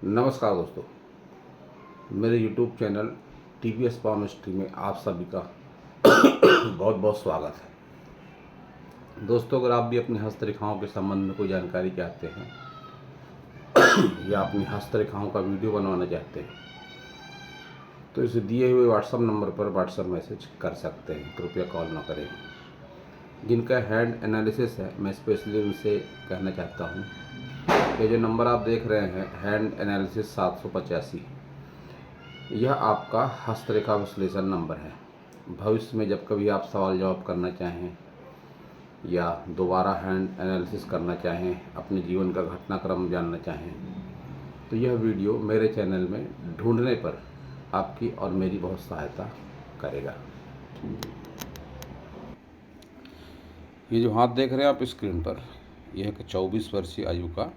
नमस्कार दोस्तों, मेरे YouTube चैनल TVS पामिस्ट्री में आप सभी का बहुत बहुत स्वागत है। दोस्तों, अगर आप भी अपनी हस्तरेखाओं के संबंध में कोई जानकारी चाहते हैं या अपनी हस्तरेखाओं का वीडियो बनवाना चाहते हैं तो इसे दिए हुए WhatsApp नंबर पर WhatsApp मैसेज कर सकते हैं। कृपया कॉल ना करें। जिनका हैंड एनालिसिस है, मैं स्पेशली उनसे कहना चाहता हूँ, ये जो नंबर आप देख रहे हैं हैंड एनालिसिस 785, यह आपका हस्तरेखा विश्लेषण नंबर है। भविष्य में जब कभी आप सवाल जवाब करना चाहें या दोबारा हैंड एनालिसिस करना चाहें, अपने जीवन का घटनाक्रम जानना चाहें, तो यह वीडियो मेरे चैनल में ढूंढने पर आपकी और मेरी बहुत सहायता करेगा। ये जो हाथ देख रहे हैं आप स्क्रीन पर, यह एक 24 वर्षीय आयु का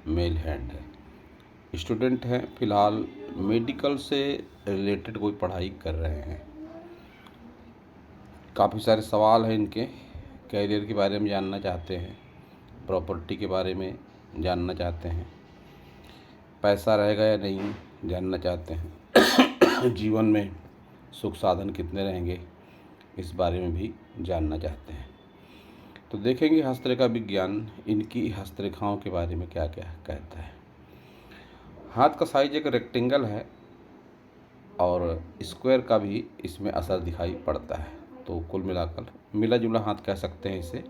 मेल हैंड है। स्टूडेंट हैं, फिलहाल मेडिकल से रिलेटेड कोई पढ़ाई कर रहे हैं। काफ़ी सारे सवाल हैं इनके, कैरियर के बारे में जानना चाहते हैं, प्रॉपर्टी के बारे में जानना चाहते हैं, पैसा रहेगा या नहीं जानना चाहते हैं, जीवन में सुख साधन कितने रहेंगे इस बारे में भी जानना चाहते हैं। तो देखेंगे हस्तरेखा विज्ञान इनकी हस्तरेखाओं के बारे में क्या क्या कहता है। हाथ का साइज एक रेक्टेंगल है और स्क्वायर का भी इसमें असर दिखाई पड़ता है, तो कुल मिलाकर मिला जुला हाथ कह सकते हैं इसे।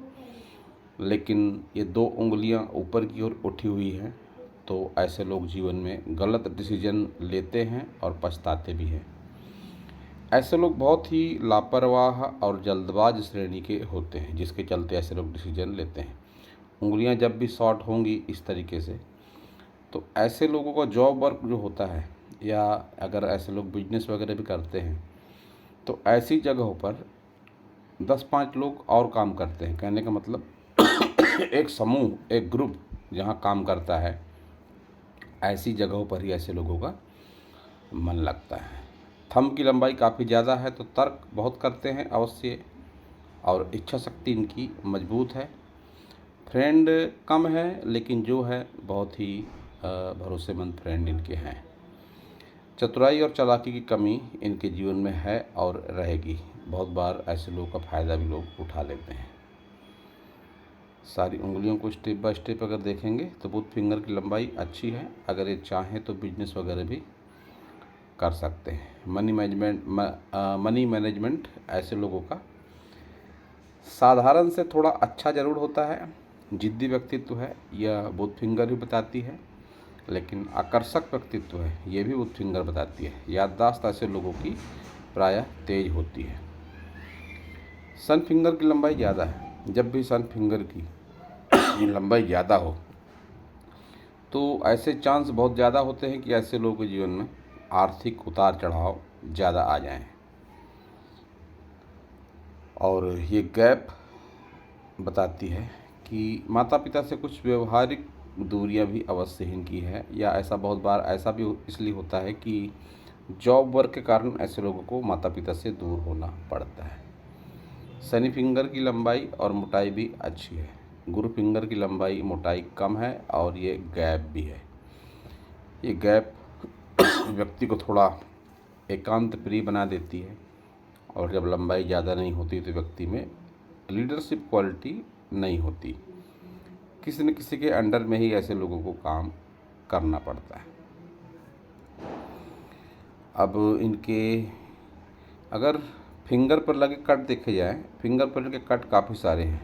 लेकिन ये 2 उंगलियां ऊपर की ओर उठी हुई हैं, तो ऐसे लोग जीवन में गलत डिसीजन लेते हैं और पछताते भी हैं। ऐसे लोग बहुत ही लापरवाह और जल्दबाज श्रेणी के होते हैं, जिसके चलते ऐसे लोग डिसीजन लेते हैं। उंगलियां जब भी शॉर्ट होंगी इस तरीके से, तो ऐसे लोगों का जॉब वर्क जो होता है, या अगर ऐसे लोग बिजनेस वगैरह भी करते हैं, तो ऐसी जगहों पर 10-5 लोग और काम करते हैं। कहने का मतलब एक समूह, एक ग्रुप जहाँ काम करता है, ऐसी जगहों पर ही ऐसे लोगों का मन लगता है। थंब की लंबाई काफ़ी ज़्यादा है, तो तर्क बहुत करते हैं अवश्य, और इच्छा शक्ति इनकी मजबूत है। फ्रेंड कम है, लेकिन जो है बहुत ही भरोसेमंद फ्रेंड इनके हैं। चतुराई और चालाकी की कमी इनके जीवन में है और रहेगी। बहुत बार ऐसे लोगों का फ़ायदा भी लोग उठा लेते हैं। सारी उंगलियों को स्टेप बाय स्टेप अगर देखेंगे तो बुथ फिंगर की लंबाई अच्छी है। अगर ये चाहें तो बिजनेस वगैरह भी कर सकते हैं। मनी मैनेजमेंट ऐसे लोगों का साधारण से थोड़ा अच्छा ज़रूर होता है। जिद्दी व्यक्तित्व है, यह बुथ फिंगर भी बताती है, लेकिन आकर्षक व्यक्तित्व है, ये भी बुथ फिंगर बताती है। याददाश्त ऐसे लोगों की प्रायः तेज होती है। सन फिंगर की लंबाई ज़्यादा है। जब भी सन फिंगर की लंबाई ज़्यादा हो तो ऐसे चांस बहुत ज़्यादा होते हैं कि ऐसे लोगों के जीवन में आर्थिक उतार चढ़ाव ज़्यादा आ जाएं। और ये गैप बताती है कि माता पिता से कुछ व्यवहारिक दूरियां भी अवश्य इनकी है, या ऐसा बहुत बार ऐसा भी इसलिए होता है कि जॉब वर्क के कारण ऐसे लोगों को माता पिता से दूर होना पड़ता है। शनि फिंगर की लंबाई और मोटाई भी अच्छी है। गुरु फिंगर की लंबाई मोटाई कम है और ये गैप भी है। ये गैप व्यक्ति को थोड़ा एकांत प्रिय बना देती है, और जब लंबाई ज़्यादा नहीं होती तो व्यक्ति में लीडरशिप क्वालिटी नहीं होती। किसी न किसी के अंडर में ही ऐसे लोगों को काम करना पड़ता है। अब इनके अगर फिंगर पर लगे कट देखे जाए, फिंगर पर इनके कट काफ़ी सारे हैं।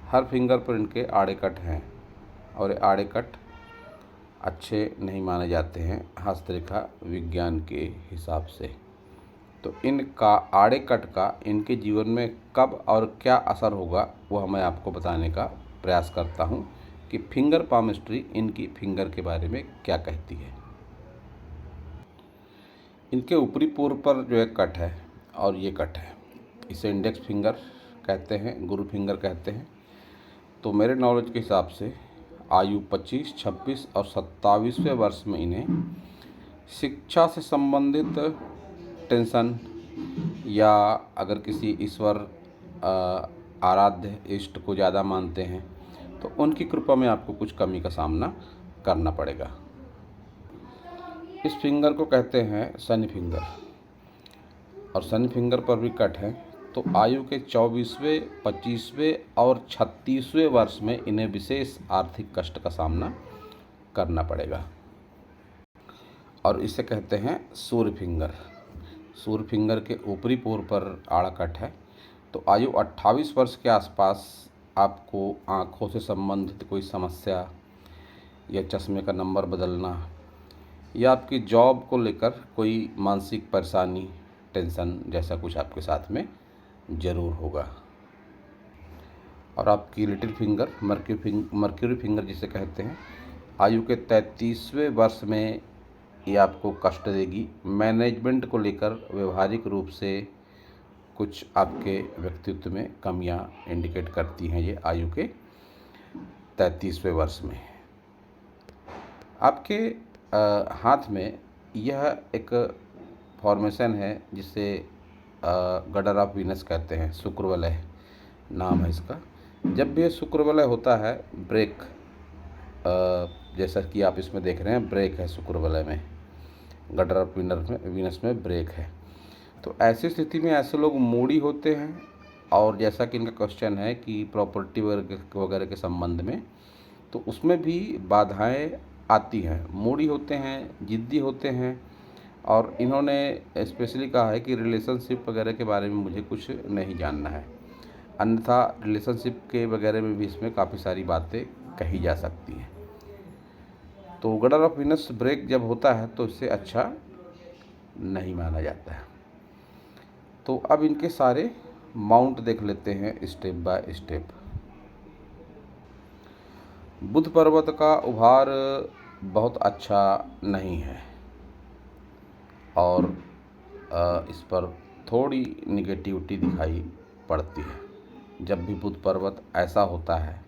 हर फिंगर पर इनके आड़े कट हैं, और ये आड़े कट अच्छे नहीं माने जाते हैं हस्तरेखा विज्ञान के हिसाब से। तो इनका आड़े कट का इनके जीवन में कब और क्या असर होगा, वह मैं आपको बताने का प्रयास करता हूं कि फिंगर पामिस्ट्री इनकी फिंगर के बारे में क्या कहती है। इनके ऊपरी पूर्व पर जो एक कट है, और ये कट है, इसे इंडेक्स फिंगर कहते हैं, गुरु फिंगर कहते हैं। तो मेरे नॉलेज के हिसाब से आयु 25, 26 और 27वें वर्ष में इन्हें शिक्षा से संबंधित टेंशन, या अगर किसी ईश्वर आराध्य इष्ट को ज़्यादा मानते हैं तो उनकी कृपा में आपको कुछ कमी का सामना करना पड़ेगा। इस फिंगर को कहते हैं शनि फिंगर, और शनि फिंगर पर भी कट है। तो आयु के 24वें, 25वें और 36वें वर्ष में इन्हें विशेष आर्थिक कष्ट का सामना करना पड़ेगा, और इसे कहते हैं सूर्य फिंगर। सूर्य फिंगर के ऊपरी पोर पर आड़ा कट है। तो आयु 28 वर्ष के आसपास आपको आँखों से संबंधित कोई समस्या या चश्मे का नंबर बदलना या आपकी जॉब को लेकर कोई मानसिक परेशानी, टेंशन जैसा कुछ आपके साथ में ज़रूर होगा। और आपकी लिटिल फिंगर, मर्क्यूरी फिंगर जिसे कहते हैं, आयु के 33वें वर्ष में ये आपको कष्ट देगी। मैनेजमेंट को लेकर व्यवहारिक रूप से कुछ आपके व्यक्तित्व में कमियां इंडिकेट करती हैं ये आयु के 33वें वर्ष में। आपके हाथ में यह एक फॉर्मेशन है जिसे गडर ऑफ वीनस कहते हैं, शुक्रवलय नाम है इसका। जब भी ये शुक्रवलय होता है, ब्रेक, जैसा कि आप इसमें देख रहे हैं, ब्रेक है शुक्रवलय में, गडर ऑफ वीनस में ब्रेक है। तो ऐसी स्थिति में ऐसे लोग मूडी होते हैं, और जैसा कि इनका क्वेश्चन है कि प्रॉपर्टी वगैरह के संबंध में, तो उसमें भी बाधाएं आती हैं। मूडी होते हैं, जिद्दी होते हैं, और इन्होंने स्पेशली कहा है कि रिलेशनशिप वगैरह के बारे में मुझे कुछ नहीं जानना है, अन्यथा रिलेशनशिप के वगैरह में भी इसमें काफ़ी सारी बातें कही जा सकती हैं। तो गडर ऑफ वीनस ब्रेक जब होता है तो इससे अच्छा नहीं माना जाता है। तो अब इनके सारे माउंट देख लेते हैं स्टेप बाय स्टेप। बुध पर्वत का उभार बहुत अच्छा नहीं है, और इस पर थोड़ी निगेटिविटी दिखाई पड़ती है। जब भी बुध पर्वत ऐसा होता है,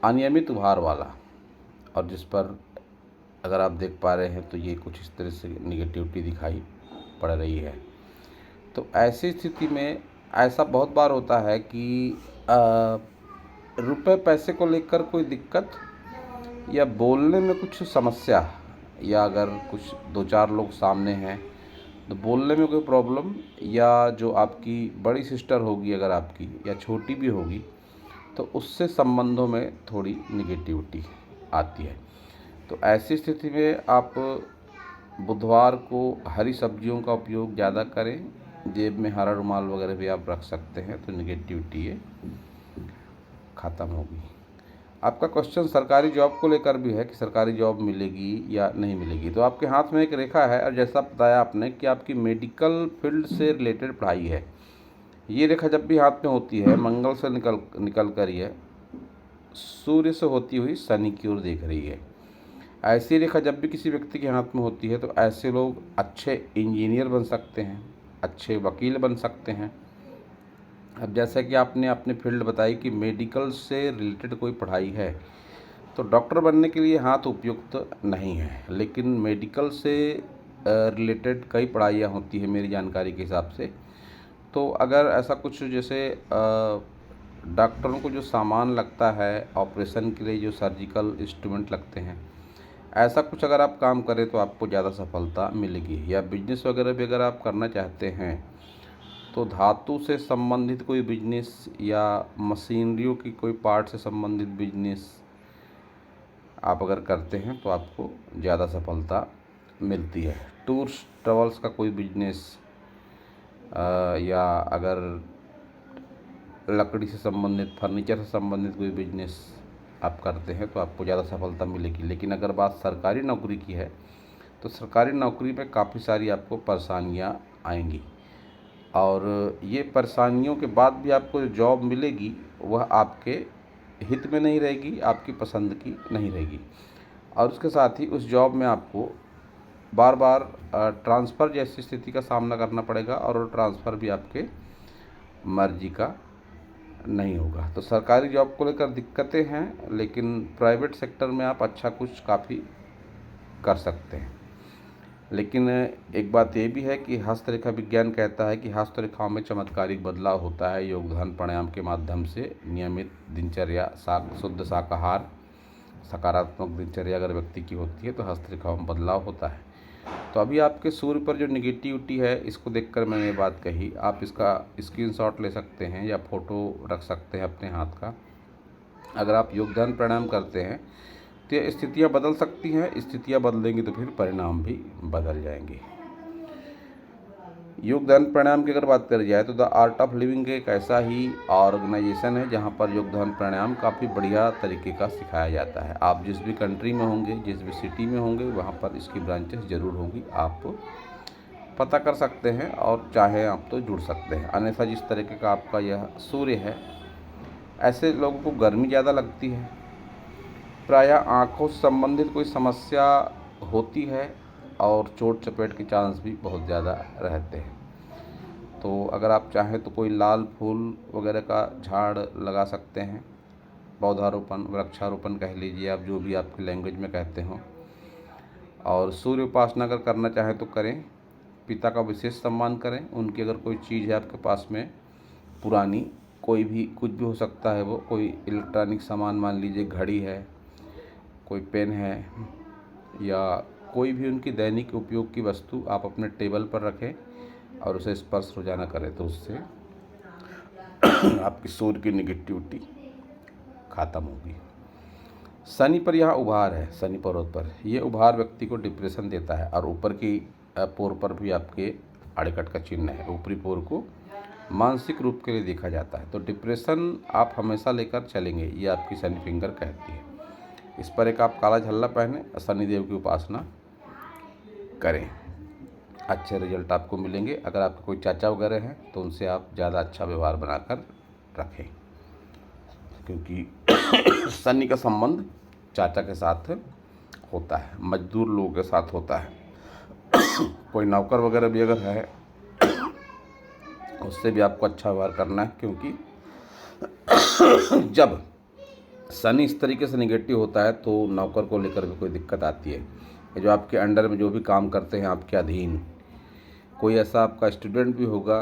अनियमित उभार वाला, और जिस पर अगर आप देख पा रहे हैं तो ये कुछ इस तरह से निगेटिविटी दिखाई पड़ रही है। तो ऐसी स्थिति में ऐसा बहुत बार होता है कि रुपए पैसे को लेकर कोई दिक्कत, या बोलने में कुछ समस्या, या अगर कुछ 2-4 लोग सामने हैं तो बोलने में कोई प्रॉब्लम, या जो आपकी बड़ी सिस्टर होगी अगर आपकी, या छोटी भी होगी, तो उससे संबंधों में थोड़ी निगेटिविटी आती है। तो ऐसी स्थिति में आप बुधवार को हरी सब्जियों का उपयोग ज़्यादा करें। जेब में हरा रुमाल वगैरह भी आप रख सकते हैं, तो निगेटिविटी ये ख़त्म होगी। आपका क्वेश्चन सरकारी जॉब को लेकर भी है कि सरकारी जॉब मिलेगी या नहीं मिलेगी। तो आपके हाथ में एक रेखा है, और जैसा बताया आपने कि आपकी मेडिकल फील्ड से रिलेटेड पढ़ाई है। ये रेखा जब भी हाथ में होती है, मंगल से निकल कर ये सूर्य से होती हुई शनि की ओर देख रही है। ऐसी रेखा जब भी किसी व्यक्ति के हाथ में होती है, तो ऐसे लोग अच्छे इंजीनियर बन सकते हैं, अच्छे वकील बन सकते हैं। अब जैसा कि आपने अपनी फील्ड बताई कि मेडिकल से रिलेटेड कोई पढ़ाई है, तो डॉक्टर बनने के लिए हाथ उपयुक्त नहीं है, लेकिन मेडिकल से रिलेटेड कई पढ़ाइयाँ होती हैं मेरी जानकारी के हिसाब से। तो अगर ऐसा कुछ, जैसे डॉक्टरों को जो सामान लगता है ऑपरेशन के लिए, जो सर्जिकल इंस्ट्रूमेंट लगते हैं, ऐसा कुछ अगर आप काम करें तो आपको ज़्यादा सफलता मिलेगी। या बिजनेस वगैरह भी अगर आप करना चाहते हैं, तो धातु से संबंधित कोई बिजनेस या मशीनरियों की कोई पार्ट से संबंधित बिजनेस आप अगर करते हैं तो आपको ज़्यादा सफलता मिलती है। टूर्स ट्रेवल्स का कोई बिजनेस, या अगर लकड़ी से संबंधित, फर्नीचर से संबंधित कोई बिजनेस आप करते हैं तो आपको ज़्यादा सफलता मिलेगी। लेकिन अगर बात सरकारी नौकरी की है, तो सरकारी नौकरी में काफ़ी सारी आपको परेशानियां आएंगी, और ये परेशानियों के बाद भी आपको जो जॉब मिलेगी वह आपके हित में नहीं रहेगी, आपकी पसंद की नहीं रहेगी। और उसके साथ ही उस जॉब में आपको बार बार ट्रांसफ़र जैसी स्थिति का सामना करना पड़ेगा, और वो ट्रांसफ़र भी आपके मर्जी का नहीं होगा। तो सरकारी जॉब को लेकर दिक्कतें हैं, लेकिन प्राइवेट सेक्टर में आप अच्छा कुछ काफ़ी कर सकते हैं। लेकिन एक बात ये भी है कि हस्तरेखा विज्ञान कहता है कि हस्तरेखाओं में चमत्कारिक बदलाव होता है योगदान प्राणायाम के माध्यम से। नियमित दिनचर्या, शुद्ध शाकाहार सकारात्मक दिनचर्या अगर व्यक्ति की होती है तो हस्तरेखाओं में बदलाव होता है। तो अभी आपके सूर्य पर जो निगेटिविटी है, इसको देखकर मैंने ये बात कही। आप इसका स्क्रीनशॉट ले सकते हैं या फ़ोटो रख सकते हैं अपने हाथ का। अगर आप योग ध्यान प्राणायाम करते हैं तो ये स्थितियाँ बदल सकती हैं। स्थितियाँ बदलेंगी तो फिर परिणाम भी बदल जाएंगे। योग ध्यान प्राणायाम की अगर बात करी जाए तो द आर्ट ऑफ लिविंग एक ऐसा ही ऑर्गेनाइजेशन है जहाँ पर योग ध्यान प्राणायाम काफ़ी बढ़िया तरीके का सिखाया जाता है। आप जिस भी कंट्री में होंगे, जिस भी सिटी में होंगे, वहाँ पर इसकी ब्रांचेस ज़रूर होंगी। आप पता कर सकते हैं और चाहें आप तो जुड़ सकते हैं। अन्यथा जिस तरीके का आपका यह सूर्य है, ऐसे लोगों को गर्मी ज़्यादा लगती है, प्रायः आँखों से संबंधित कोई समस्या होती है और चोट चपेट के चांस भी बहुत ज़्यादा रहते हैं। तो अगर आप चाहें तो कोई लाल फूल वगैरह का झाड़ लगा सकते हैं। पौधारोपण, वृक्षारोपण कह लीजिए आप, जो भी आपकी लैंग्वेज में कहते हो। और सूर्य उपासना अगर करना चाहें तो करें। पिता का विशेष सम्मान करें। उनकी अगर कोई चीज़ है आपके पास में पुरानी, कोई भी कुछ भी हो सकता है, वो कोई इलेक्ट्रॉनिक सामान, मान लीजिए घड़ी है, कोई पेन है, या कोई भी उनकी दैनिक उपयोग की वस्तु आप अपने टेबल पर रखें और उसे स्पर्श रोजाना करें, तो उससे आपकी सूर्य की निगेटिविटी ख़त्म होगी। शनि पर यहाँ उभार है, शनि पर्वत पर ये उभार व्यक्ति को डिप्रेशन देता है। और ऊपर की पोर पर भी आपके अड़कट का चिन्ह है। ऊपरी पोर को मानसिक रूप के लिए देखा जाता है। तो डिप्रेशन आप हमेशा लेकर चलेंगे, ये आपकी शनि फिंगर कहती है। इस पर एक आप काला झल्ला पहने, शनिदेव की उपासना करें, अच्छे रिजल्ट आपको मिलेंगे। अगर आपके कोई चाचा वगैरह हैं तो उनसे आप ज़्यादा अच्छा व्यवहार बनाकर रखें, क्योंकि शनि का संबंध चाचा के साथ होता है, मजदूर लोगों के साथ होता है। कोई नौकर वगैरह भी अगर है उससे भी आपको अच्छा व्यवहार करना है, क्योंकि जब शनि इस तरीके से निगेटिव होता है तो नौकर को लेकर भी कोई दिक्कत आती है। ये जो आपके अंडर में जो भी काम करते हैं, आपके अधीन कोई ऐसा आपका स्टूडेंट भी होगा,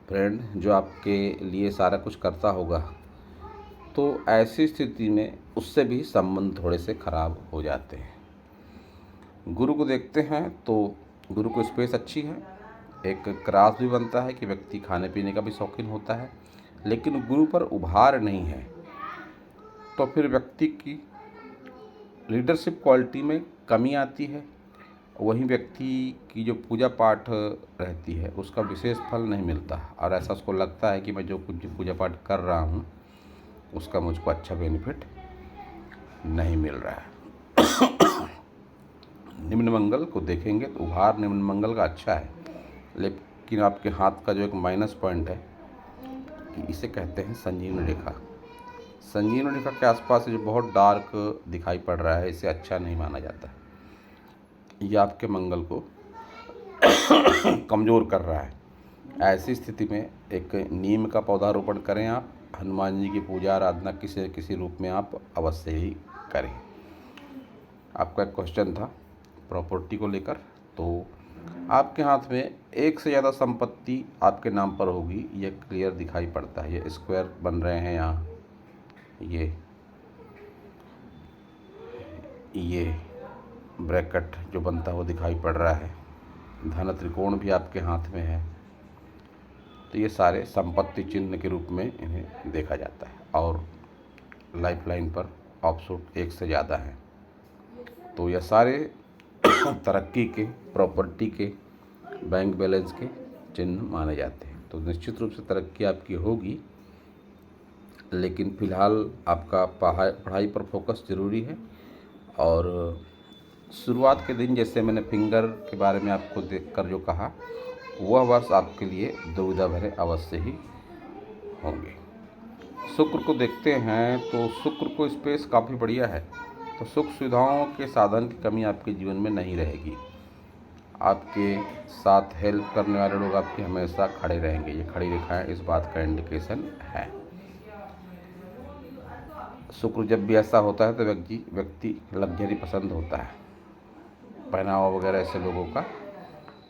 फ्रेंड, जो आपके लिए सारा कुछ करता होगा, तो ऐसी स्थिति में उससे भी संबंध थोड़े से खराब हो जाते हैं। गुरु को देखते हैं तो गुरु को स्पेस अच्छी है। एक क्रास भी बनता है कि व्यक्ति खाने पीने का भी शौकीन होता है, लेकिन गुरु पर उभार नहीं है तो फिर व्यक्ति की लीडरशिप क्वालिटी में कमी आती है। वहीं व्यक्ति की जो पूजा पाठ रहती है उसका विशेष फल नहीं मिलता, और ऐसा उसको लगता है कि मैं जो कुछ पूजा पाठ कर रहा हूँ उसका मुझको अच्छा बेनिफिट नहीं मिल रहा है। निम्न मंगल को देखेंगे तो उभार निम्न मंगल का अच्छा है, लेकिन आपके हाथ का जो एक माइनस पॉइंट है, इसे कहते हैं संजीवनी रेखा। संजीवनी रेखा के आसपास जो बहुत डार्क दिखाई पड़ रहा है, इसे अच्छा नहीं माना जाता। ये आपके मंगल को कमज़ोर कर रहा है। ऐसी स्थिति में एक नीम का पौधारोपण करें आप। हनुमान जी की पूजा आराधना किसी न किसी रूप में आप अवश्य ही करें। आपका एक क्वेश्चन था प्रॉपर्टी को लेकर, तो आपके हाथ में एक से ज़्यादा संपत्ति आपके नाम पर होगी, ये क्लियर दिखाई पड़ता है। ये स्क्वायर बन रहे हैं यहाँ, ये ब्रैकेट जो बनता है वो दिखाई पड़ रहा है। धन त्रिकोण भी आपके हाथ में है, तो ये सारे संपत्ति चिन्ह के रूप में इन्हें देखा जाता है। और लाइफ लाइन पर ऑफशूट एक से ज़्यादा है, तो ये सारे तरक्की के, प्रॉपर्टी के, बैंक बैलेंस के चिन्ह माने जाते हैं। तो निश्चित रूप से तरक्की आपकी होगी, लेकिन फ़िलहाल आपका पढ़ाई पर फोकस ज़रूरी है। और शुरुआत के दिन, जैसे मैंने फिंगर के बारे में आपको देखकर जो कहा, वह वर्ष आपके लिए दुविधा भरे अवश्य ही होंगे। शुक्र को देखते हैं तो शुक्र को स्पेस काफ़ी बढ़िया है, तो सुख सुविधाओं के साधन की कमी आपके जीवन में नहीं रहेगी। आपके साथ हेल्प करने वाले लोग आपके हमेशा खड़े रहेंगे। ये खड़ी रेखाएं इस बात का इंडिकेशन है। शुक्र जब भी ऐसा होता है तो व्यक्ति लग्जरी पसंद होता है, पहनावा वगैरह ऐसे लोगों का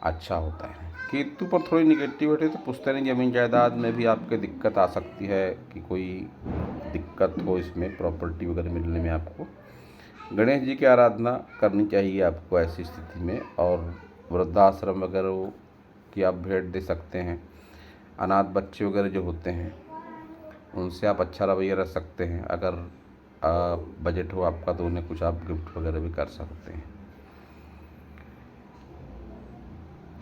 अच्छा होता है। केतु पर थोड़ी निगेटिविटी, तो पुश्तैनी ज़मीन जायदाद में भी आपके दिक्कत आ सकती है कि कोई दिक्कत हो इसमें प्रॉपर्टी वगैरह मिलने में आपको, गणेश जी की आराधना करनी चाहिए आपको ऐसी स्थिति में, और वृद्धाश्रम वगैरह की आप भेंट दे सकते हैं। अनाथ बच्चे वगैरह जो होते हैं उनसे आप अच्छा रवैया रख सकते हैं। अगर बजट हो आपका तो उन्हें कुछ आप गिफ्ट वगैरह भी कर सकते हैं।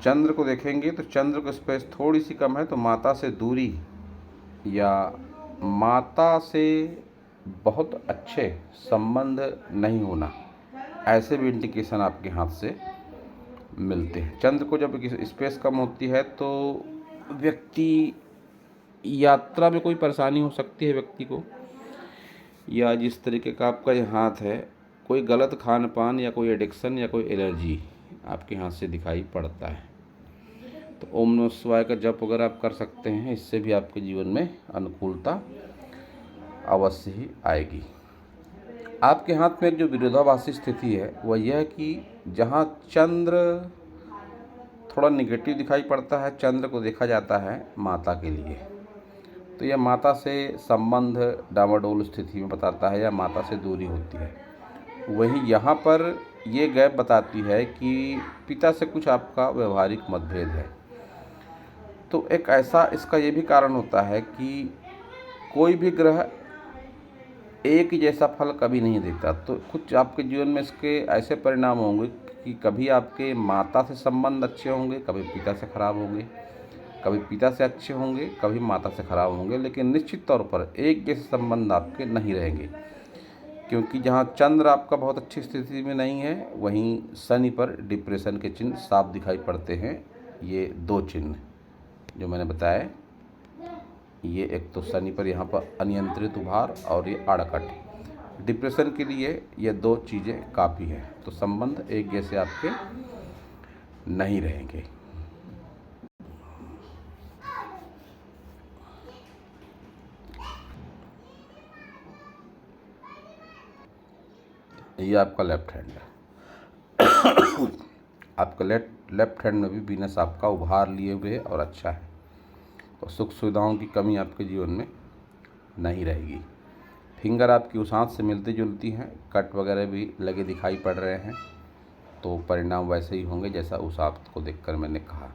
चंद्र को देखेंगे तो चंद्र को स्पेस थोड़ी सी कम है, तो माता से दूरी या माता से बहुत अच्छे संबंध नहीं होना, ऐसे भी इंडिकेशन आपके हाथ से मिलते हैं। चंद्र को जब स्पेस कम होती है तो व्यक्ति यात्रा में कोई परेशानी हो सकती है व्यक्ति को, या जिस तरीके का आपका ये हाथ है, कोई गलत खान पान या कोई एडिक्शन या कोई एलर्जी आपके हाथ से दिखाई पड़ता है। तो ओम नमः शिवाय का जप वगैरह आप कर सकते हैं, इससे भी आपके जीवन में अनुकूलता अवश्य ही आएगी। आपके हाथ में एक जो विरोधाभासी स्थिति है वह यह है कि जहाँ चंद्र थोड़ा निगेटिव दिखाई पड़ता है, चंद्र को देखा जाता है माता के लिए, तो यह माता से संबंध डामाडोल स्थिति में बताता है या माता से दूरी होती है। वहीं यहाँ पर ये गैप बताती है कि पिता से कुछ आपका व्यवहारिक मतभेद है। तो एक ऐसा इसका ये भी कारण होता है कि कोई भी ग्रह एक ही जैसा फल कभी नहीं देता। तो कुछ आपके जीवन में इसके ऐसे परिणाम होंगे कि कभी आपके माता से संबंध अच्छे होंगे, कभी पिता से खराब होंगे, कभी पिता से अच्छे होंगे, कभी माता से खराब होंगे, लेकिन निश्चित तौर पर एक जैसे संबंध आपके नहीं रहेंगे। क्योंकि जहाँ चंद्र आपका बहुत अच्छी स्थिति में नहीं है, वहीं शनि पर डिप्रेशन के चिन्ह साफ दिखाई पड़ते हैं। ये दो चिन्ह जो मैंने बताए, ये एक तो शनि पर यहाँ पर अनियंत्रित उभार और ये आड़कट, डिप्रेशन के लिए ये दो चीज़ें काफ़ी है। तो संबंध एक जैसे आपके नहीं रहेंगे। ये आपका लेफ्ट हैंड है। आपका लेफ्ट हैंड में भी वीनस आपका उभार लिए हुए है और अच्छा है, तो सुख सुविधाओं की कमी आपके जीवन में नहीं रहेगी। फिंगर आपकी उस हाथ से मिलती जुलती हैं, कट वगैरह भी लगे दिखाई पड़ रहे हैं, तो परिणाम वैसे ही होंगे जैसा उस हाथ को देखकर मैंने कहा।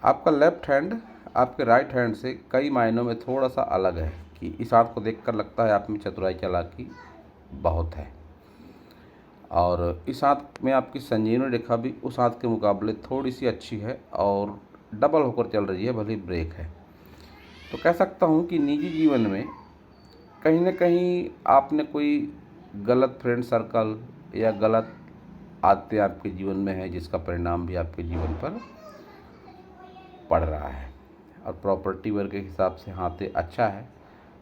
आपका लेफ्ट हैंड आपके राइट हैंड से कई मायनों में थोड़ा सा अलग है, कि इस हाथ को देखकर लगता है आप में चतुराई चालाकी बहुत है, और इस हाथ में आपकी संजीवनी रेखा भी उस हाथ के मुकाबले थोड़ी सी अच्छी है और डबल होकर चल रही है, भले ब्रेक है। तो कह सकता हूँ कि निजी जीवन में कहीं ना कहीं आपने कोई गलत फ्रेंड सर्कल या गलत आदतें आपके जीवन में है, जिसका परिणाम भी आपके जीवन पर पड़ रहा है। और प्रॉपर्टी वर्ग के हिसाब से हाथ अच्छा है।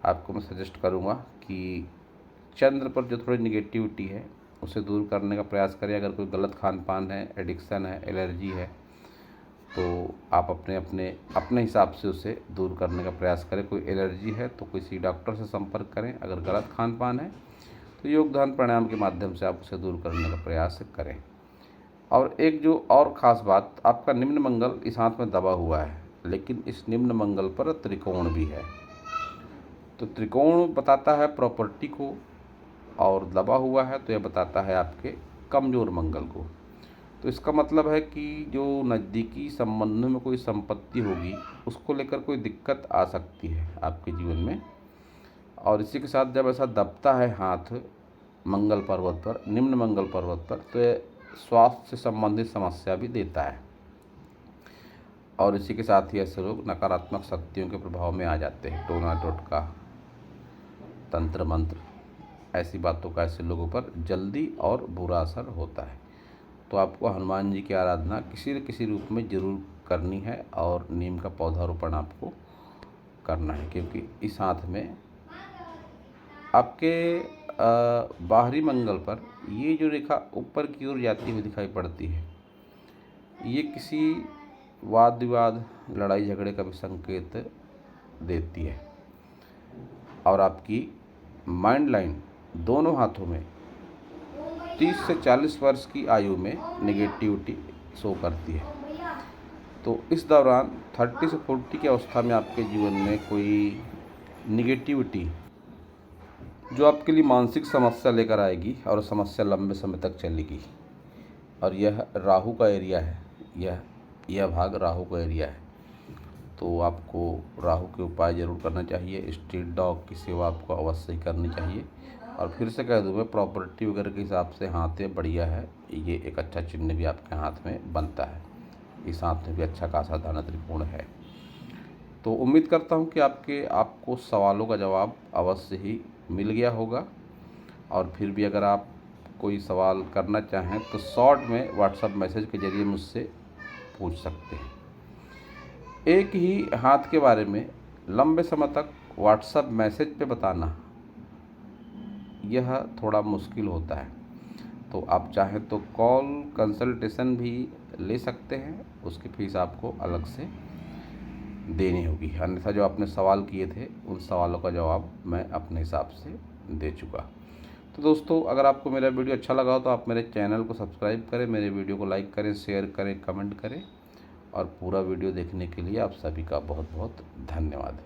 आपको मैं सजेस्ट करूँगा कि चंद्र पर जो थोड़ी निगेटिविटी है उसे दूर करने का प्रयास करें। अगर कोई गलत खान पान है, एडिक्शन है, एलर्जी है, तो आप अपने हिसाब से उसे दूर करने का प्रयास करें। कोई एलर्जी है तो किसी डॉक्टर से संपर्क करें। अगर गलत खान पान है तो योग ध्यान प्राणायाम के माध्यम से आप उसे दूर करने का प्रयास करें। और एक जो और ख़ास बात, आपका निम्न मंगल इस हाथ में दबा हुआ है, लेकिन इस निम्न मंगल पर त्रिकोण भी है। तो त्रिकोण बताता है प्रॉपर्टी को, और दबा हुआ है तो यह बताता है आपके कमज़ोर मंगल को। तो इसका मतलब है कि जो नज़दीकी संबंधों में कोई संपत्ति होगी उसको लेकर कोई दिक्कत आ सकती है आपके जीवन में। और इसी के साथ जब ऐसा दबता है हाथ मंगल पर्वत पर, निम्न मंगल पर्वत पर, तो ये स्वास्थ्य से संबंधित समस्या भी देता है। और इसी के साथ ही ऐसे लोग नकारात्मक शक्तियों के प्रभाव में आ जाते हैं। टोना टोटका, तंत्र मंत्र, ऐसी बातों का ऐसे लोगों पर जल्दी और बुरा असर होता है। तो आपको हनुमान जी की आराधना किसी न किसी रूप में ज़रूर करनी है, और नीम का पौधारोपण आपको करना है, क्योंकि इस हाथ में आपके बाहरी मंगल पर ये जो रेखा ऊपर की ओर जाती हुई दिखाई पड़ती है, ये किसी वाद विवाद, लड़ाई झगड़े का भी संकेत देती है। और आपकी माइंड लाइन दोनों हाथों में 30 से 40 वर्ष की आयु में निगेटिविटी शो करती है। तो इस दौरान 30 से 40 की अवस्था में आपके जीवन में कोई निगेटिविटी जो आपके लिए मानसिक समस्या लेकर आएगी और समस्या लंबे समय तक चलेगी। और यह राहु का एरिया है, यह भाग राहु का एरिया है। तो आपको राहु के उपाय ज़रूर करना चाहिए। स्ट्रीट डॉग की सेवा आपको अवश्य ही करनी चाहिए। और फिर से कह दूँ मैं, प्रॉपर्टी वगैरह के हिसाब से हाथ बढ़िया है। ये एक अच्छा चिन्ह भी आपके हाथ में बनता है। इस हाथ में भी अच्छा खासा धन त्रिकोण है। तो उम्मीद करता हूँ कि आपको सवालों का जवाब अवश्य ही मिल गया होगा। और फिर भी अगर आप कोई सवाल करना चाहें तो शॉर्ट में व्हाट्सएप मैसेज के ज़रिए मुझसे पूछ सकते हैं। एक ही हाथ के बारे में लंबे समय तक व्हाट्सएप मैसेज पे बताना यह थोड़ा मुश्किल होता है। तो आप चाहें तो कॉल कंसल्टेशन भी ले सकते हैं, उसकी फ़ीस आपको अलग से देनी होगी। अन्यथा जो आपने सवाल किए थे उन सवालों का जवाब मैं अपने हिसाब से दे चुका। तो दोस्तों, अगर आपको मेरा वीडियो अच्छा लगा हो तो आप मेरे चैनल को सब्सक्राइब करें, मेरे वीडियो को लाइक करें, शेयर करें, कमेंट करें। और पूरा वीडियो देखने के लिए आप सभी का बहुत बहुत धन्यवाद।